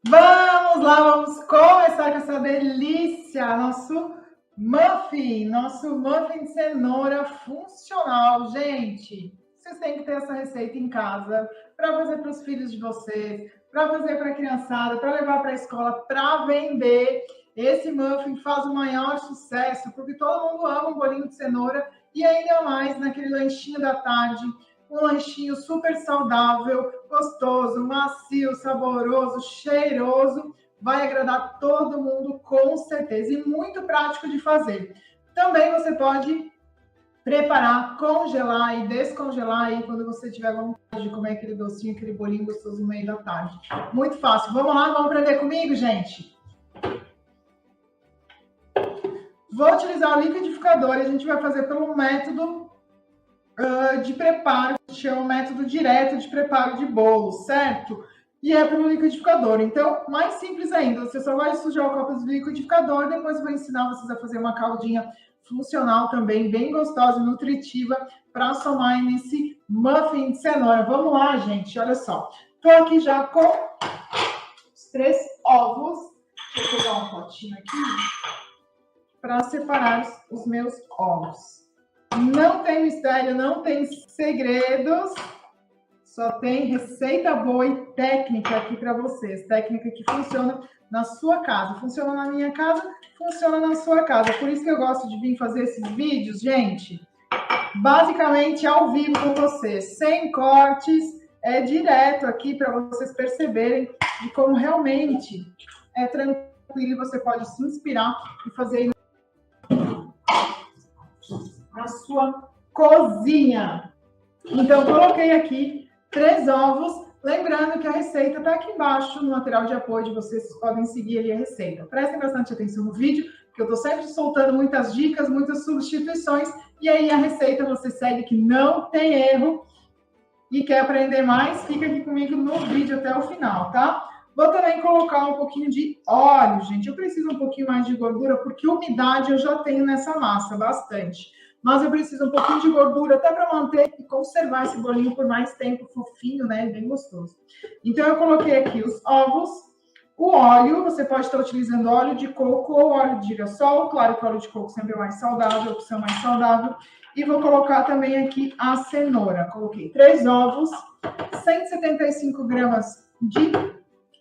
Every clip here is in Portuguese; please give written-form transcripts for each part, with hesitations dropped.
Vamos lá, vamos começar com essa delícia, nosso muffin de cenoura funcional. Gente, vocês têm que ter essa receita em casa para fazer para os filhos de vocês, para fazer para a criançada, para levar para a escola, para vender. Esse muffin faz o maior sucesso, porque todo mundo ama um bolinho de cenoura e ainda mais naquele lanchinho da tarde, um lanchinho super saudável, gostoso, macio, saboroso, cheiroso, vai agradar todo mundo com certeza e muito prático de fazer. Também você pode preparar, congelar e descongelar aí quando você tiver vontade de comer aquele docinho, aquele bolinho gostoso no meio da tarde. Muito fácil. Vamos lá, vamos aprender comigo, gente? Vou utilizar o liquidificador e a gente vai fazer pelo método de preparo, que chama o método direto de preparo de bolo, certo? E é pelo liquidificador. Então, mais simples ainda, você só vai sujar o copo do liquidificador, depois eu vou ensinar vocês a fazer uma caldinha funcional também, bem gostosa e nutritiva, para somar nesse muffin de cenoura. Vamos lá, gente, olha só. Estou aqui já com os 3 ovos. Deixa eu pegar um potinho aqui para separar os meus ovos. Não tem mistério, não tem segredos, só tem receita boa e técnica aqui para vocês. Técnica que funciona na sua casa. Funciona na minha casa, funciona na sua casa. Por isso que eu gosto de vir fazer esses vídeos, gente, basicamente ao vivo com vocês, sem cortes, é direto aqui para vocês perceberem de como realmente é tranquilo e você pode se inspirar e fazer na sua cozinha. Então, coloquei aqui 3 ovos. Lembrando que a receita está aqui embaixo no material de apoio de vocês, vocês podem seguir ali a receita. Prestem bastante atenção no vídeo, porque eu estou sempre soltando muitas dicas, muitas substituições, e aí a receita você segue que não tem erro. E quer aprender mais? Fica aqui comigo no vídeo até o final, tá? Vou também colocar um pouquinho de óleo, gente. Eu preciso um pouquinho mais de gordura, porque umidade eu já tenho nessa massa, bastante. Mas eu preciso um pouquinho de gordura até para manter e conservar esse bolinho por mais tempo, fofinho, né? Bem gostoso. Então, eu coloquei aqui os ovos, o óleo. Você pode estar utilizando óleo de coco ou óleo de girassol. Claro que o óleo de coco sempre é mais saudável, a opção mais saudável. E vou colocar também aqui a cenoura. Coloquei 3 ovos, 175 gramas de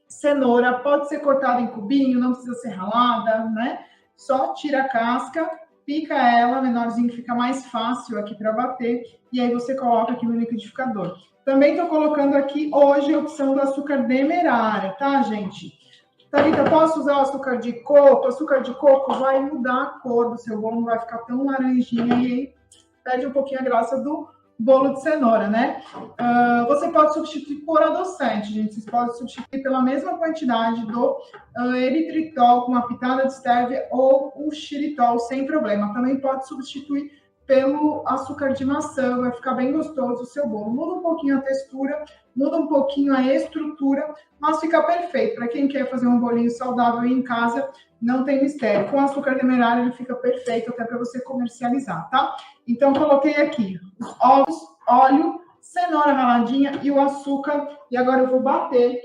cenoura. Pode ser cortada em cubinho, não precisa ser ralada, né? Só tira a casca, pica ela, menorzinho, fica mais fácil aqui para bater. E aí você coloca aqui no liquidificador. Também estou colocando aqui hoje a opção do açúcar demerara, tá, gente? Thalita, posso usar o açúcar de coco? O açúcar de coco vai mudar a cor do seu bolo, não vai ficar tão laranjinha e perde um pouquinho a graça do bolo de cenoura, né? Você pode substituir por adoçante, gente. Vocês podem substituir pela mesma quantidade do eritritol com uma pitada de stevia ou o xilitol sem problema. Também pode substituir pelo açúcar de maçã, vai ficar bem gostoso o seu bolo. Muda um pouquinho a textura, muda um pouquinho a estrutura, mas fica perfeito. Para quem quer fazer um bolinho saudável em casa, não tem mistério. Com açúcar demerara ele fica perfeito até para você comercializar, tá? Então, coloquei aqui os ovos, óleo, cenoura raladinha e o açúcar. E agora eu vou bater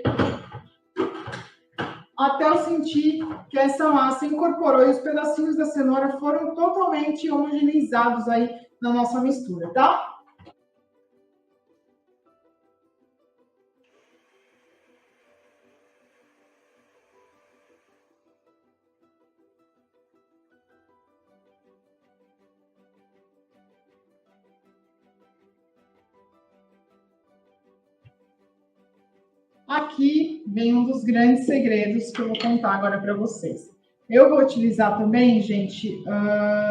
até eu sentir que essa massa incorporou e os pedacinhos da cenoura foram totalmente homogeneizados aí na nossa mistura, tá? Aqui vem um dos grandes segredos que eu vou contar agora para vocês. Eu vou utilizar também, gente,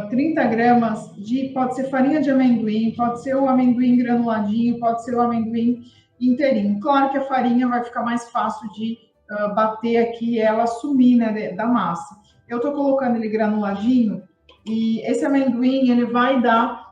30 gramas de, pode ser farinha de amendoim, pode ser o amendoim granuladinho, pode ser o amendoim inteirinho. Claro que a farinha vai ficar mais fácil de bater aqui e ela sumir, né, da massa. Eu tô colocando ele granuladinho e esse amendoim, ele vai dar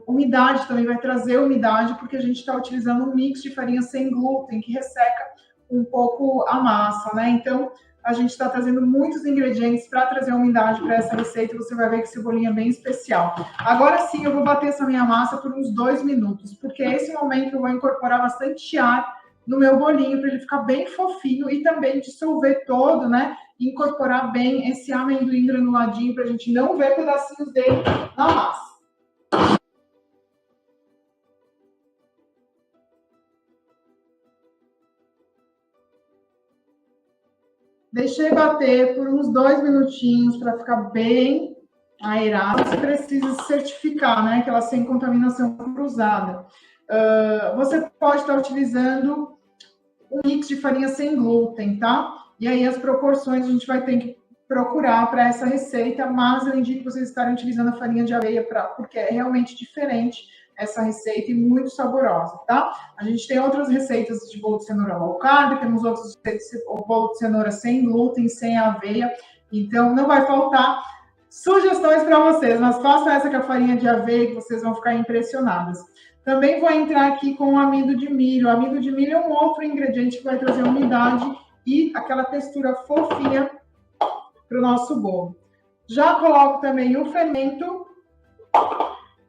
umidade também, vai trazer umidade, porque a gente está utilizando um mix de farinha sem glúten, que resseca um pouco a massa, né? Então, a gente está trazendo muitos ingredientes para trazer umidade para essa receita, e você vai ver que esse bolinho é bem especial. Agora sim, eu vou bater essa minha massa por uns 2 minutos, porque esse momento eu vou incorporar bastante ar no meu bolinho para ele ficar bem fofinho e também dissolver todo, né? Incorporar bem esse amendoim granuladinho para a gente não ver pedacinhos dele na massa. Deixei bater por uns 2 minutinhos para ficar bem aerado. Você precisa certificar, né, que ela sem contaminação cruzada. Você pode estar utilizando um mix de farinha sem glúten, tá? E aí as proporções a gente vai ter que procurar para essa receita, mas eu indico vocês estarem utilizando a farinha de aveia porque é realmente diferente essa receita e muito saborosa, tá? A gente tem outras receitas de bolo de cenoura low carb, temos outras receitas de bolo de cenoura sem glúten, sem aveia, então não vai faltar sugestões para vocês, mas façam essa com a farinha de aveia que vocês vão ficar impressionadas. Também vou entrar aqui com o amido de milho. O amido de milho é um outro ingrediente que vai trazer umidade e aquela textura fofinha para o nosso bolo. Já coloco também o fermento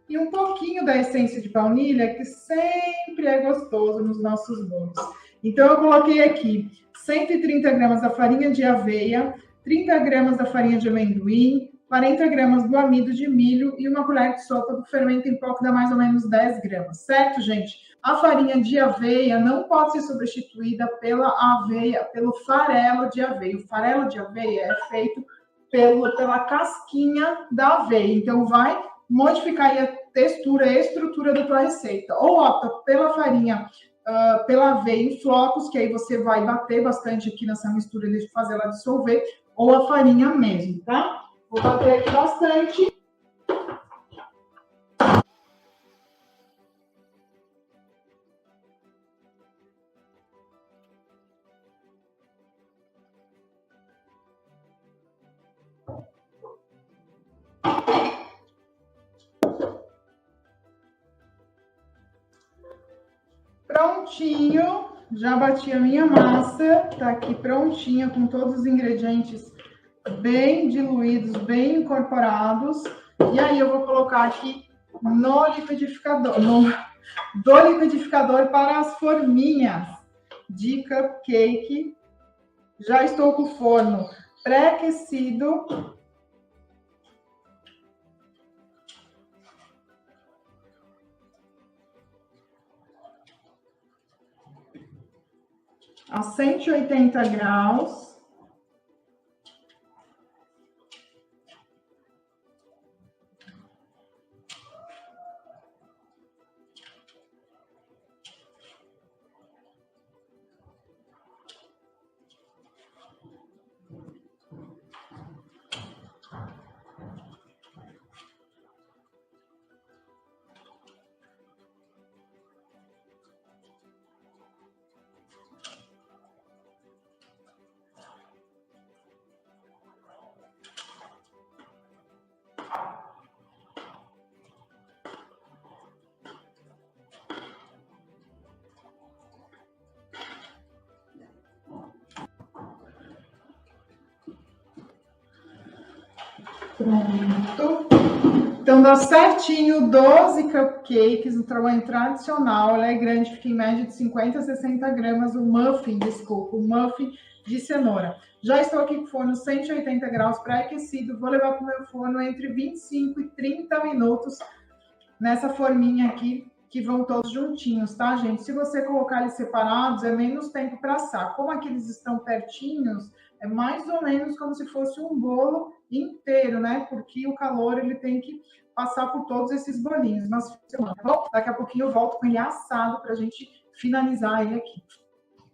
e um pouquinho da essência de baunilha, que sempre é gostoso nos nossos bolos. Então, eu coloquei aqui 130 gramas da farinha de aveia, 30 gramas da farinha de amendoim, 40 gramas do amido de milho e uma colher de sopa do fermento em pó, que dá mais ou menos 10 gramas, certo, gente? A farinha de aveia não pode ser substituída pela aveia, pelo farelo de aveia. O farelo de aveia é feito pela casquinha da aveia, então vai modificar aí a textura e a estrutura da tua receita. Ou opta pela farinha, pela aveia em flocos, que aí você vai bater bastante aqui nessa mistura de fazer ela dissolver, ou a farinha mesmo, tá? Vou bater aqui bastante. Prontinho, já bati a minha massa, tá aqui prontinha com todos os ingredientes bem diluídos, bem incorporados. E aí eu vou colocar aqui no liquidificador, do liquidificador para as forminhas de cupcake. Já estou com o forno pré-aquecido. A 180 graus. Pronto. Então, dá certinho 12 cupcakes no tamanho tradicional. Ela é grande, fica em média de 50 a 60 gramas. O muffin de cenoura. Já estou aqui com o forno 180 graus pré-aquecido. Vou levar para o meu forno entre 25 e 30 minutos nessa forminha aqui, que vão todos juntinhos, tá, gente? Se você colocar eles separados, é menos tempo para assar. Como aqui eles estão pertinhos, é mais ou menos como se fosse um bolo inteiro, né? Porque o calor, ele tem que passar por todos esses bolinhos. Mas, tá bom? Daqui a pouquinho eu volto com ele assado para a gente finalizar ele aqui.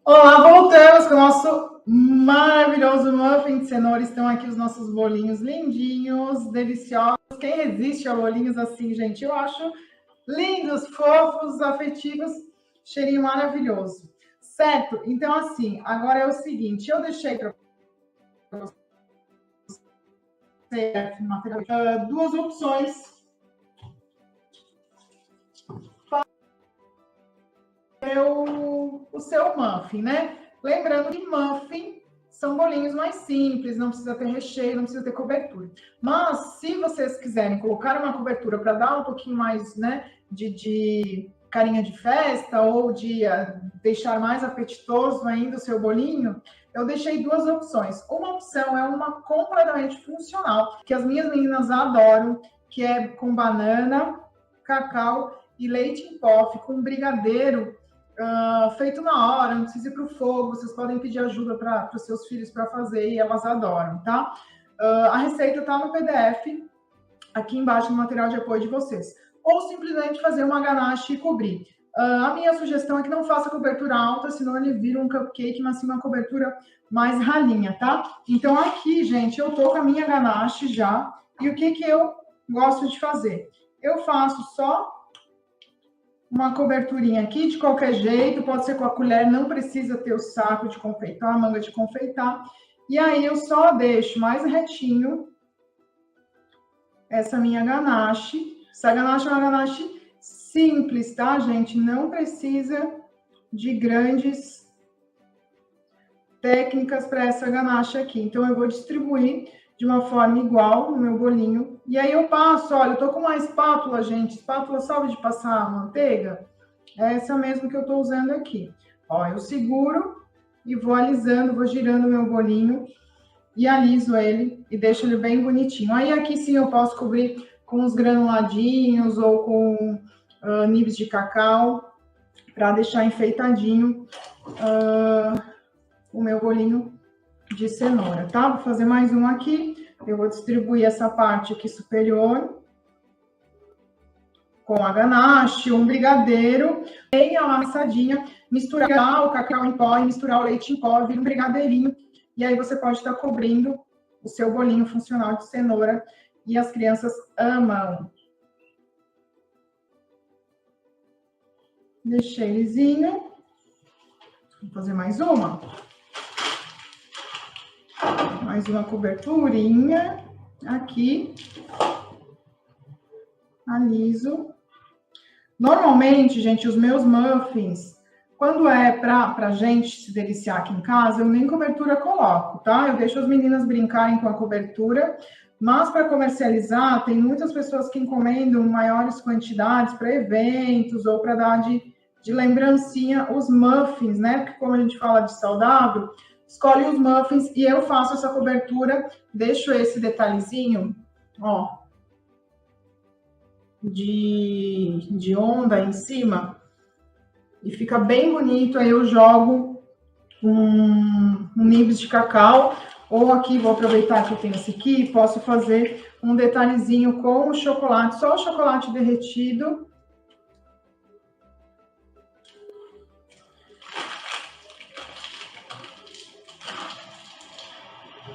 Olá, voltamos com o nosso maravilhoso muffin de cenoura. Estão aqui os nossos bolinhos lindinhos, deliciosos. Quem resiste a bolinhos assim, gente? Eu acho lindos, fofos, afetivos, cheirinho maravilhoso. Certo? Então, assim, agora é o seguinte, eu deixei para você duas opções para o seu muffin, né? Lembrando que muffin são bolinhos mais simples, não precisa ter recheio, não precisa ter cobertura. Mas, se vocês quiserem colocar uma cobertura para dar um pouquinho mais, né, de carinha de festa ou de deixar mais apetitoso ainda o seu bolinho, eu deixei duas opções. Uma opção é uma completamente funcional, que as minhas meninas adoram, que é com banana, cacau e leite em pó, fica um brigadeiro feito na hora, não precisa ir para o fogo, vocês podem pedir ajuda para os seus filhos para fazer e elas adoram, tá? A receita está no PDF, aqui embaixo no material de apoio de vocês. Ou simplesmente fazer uma ganache e cobrir. A minha sugestão é que não faça cobertura alta, senão ele vira um cupcake, mas sim uma cobertura mais ralinha, tá? Então aqui, gente, eu tô com a minha ganache já. E o que eu gosto de fazer? Eu faço só uma coberturinha aqui, de qualquer jeito, pode ser com a colher, não precisa ter o saco de confeitar, a manga de confeitar. E aí eu só deixo mais retinho essa minha ganache. Essa ganache é uma ganache simples, tá, gente? Não precisa de grandes técnicas para essa ganache aqui. Então, eu vou distribuir de uma forma igual no meu bolinho. E aí eu passo, olha, eu tô com uma espátula, gente. Espátula, sabe de passar manteiga? É essa mesmo que eu tô usando aqui. Ó, eu seguro e vou alisando, vou girando o meu bolinho e aliso ele e deixo ele bem bonitinho. Aí aqui sim eu posso cobrir com os granuladinhos ou com nibs de cacau para deixar enfeitadinho o meu bolinho de cenoura, tá? Vou fazer mais um aqui. Eu vou distribuir essa parte aqui superior com a ganache, um brigadeiro, bem amassadinha, misturar o cacau em pó e misturar o leite em pó, vira um brigadeirinho. E aí você pode estar cobrindo o seu bolinho funcional de cenoura e as crianças amam. Deixei lisinho. Vou fazer mais uma. Mais uma coberturinha aqui. Aliso. Normalmente, gente, os meus muffins, quando é pra gente se deliciar aqui em casa, eu nem cobertura coloco, tá? Eu deixo as meninas brincarem com a cobertura, mas para comercializar, tem muitas pessoas que encomendam maiores quantidades para eventos ou para dar de lembrancinha os muffins, né? Porque como a gente fala de saudável, escolhe os muffins e eu faço essa cobertura, deixo esse detalhezinho, ó, de onda em cima e fica bem bonito. Aí eu jogo um nibs de cacau, ou aqui vou aproveitar que eu tenho esse aqui, posso fazer um detalhezinho com o chocolate, só o chocolate derretido.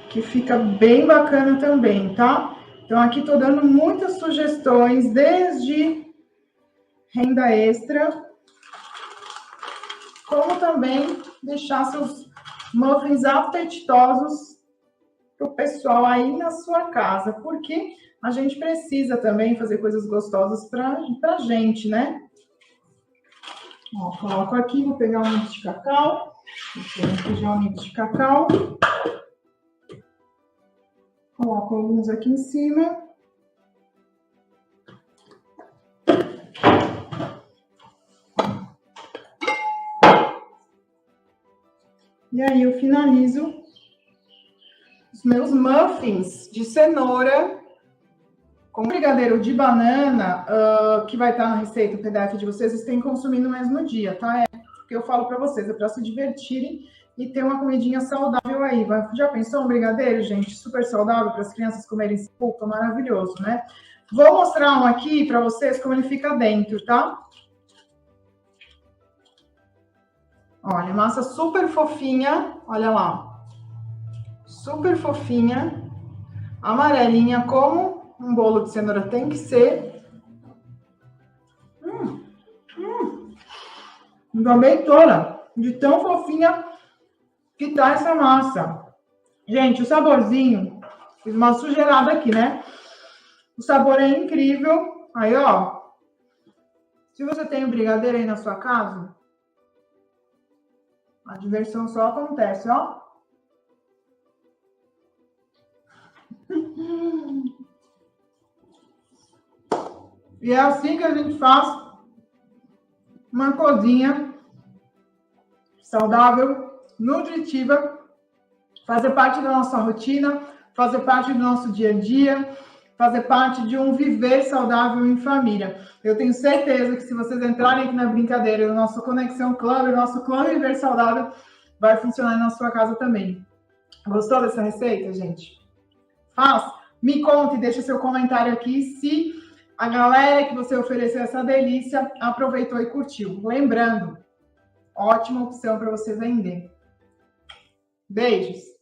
Que fica bem bacana também, tá? Então, aqui tô dando muitas sugestões, desde renda extra, como também deixar seus muffins apetitosos para o pessoal aí na sua casa, porque a gente precisa também fazer coisas gostosas para a gente, né? Ó, coloco aqui, vou pegar um nibs de cacau, vou aqui já um nibs de cacau. Coloco alguns aqui em cima. E aí eu finalizo os meus muffins de cenoura com brigadeiro de banana, que vai estar na receita PDF de vocês, vocês têm que consumir no mesmo dia, tá? É o que eu falo para vocês, é para se divertirem e ter uma comidinha saudável aí. Já pensou um brigadeiro, gente? Super saudável para as crianças comerem esse pouco, maravilhoso, né? Vou mostrar um aqui para vocês como ele fica dentro, tá? Olha, massa super fofinha, olha lá. Super fofinha, amarelinha, como um bolo de cenoura tem que ser. Acabei toda, de tão fofinha que tá essa massa. Gente, o saborzinho, fiz uma sujeirada aqui, né? O sabor é incrível. Aí, ó, se você tem o brigadeiro aí na sua casa, a diversão só acontece, ó. E é assim que a gente faz uma cozinha saudável, nutritiva, fazer parte da nossa rotina, fazer parte do nosso dia a dia, fazer parte de um viver saudável em família. Eu tenho certeza que se vocês entrarem aqui na brincadeira, no nosso Conexão Club, o nosso Clã Viver Saudável, vai funcionar na sua casa também. Gostou dessa receita, gente? Faz? Me conte, deixa seu comentário aqui se a galera que você ofereceu essa delícia aproveitou e curtiu. Lembrando, ótima opção para você vender. Beijos!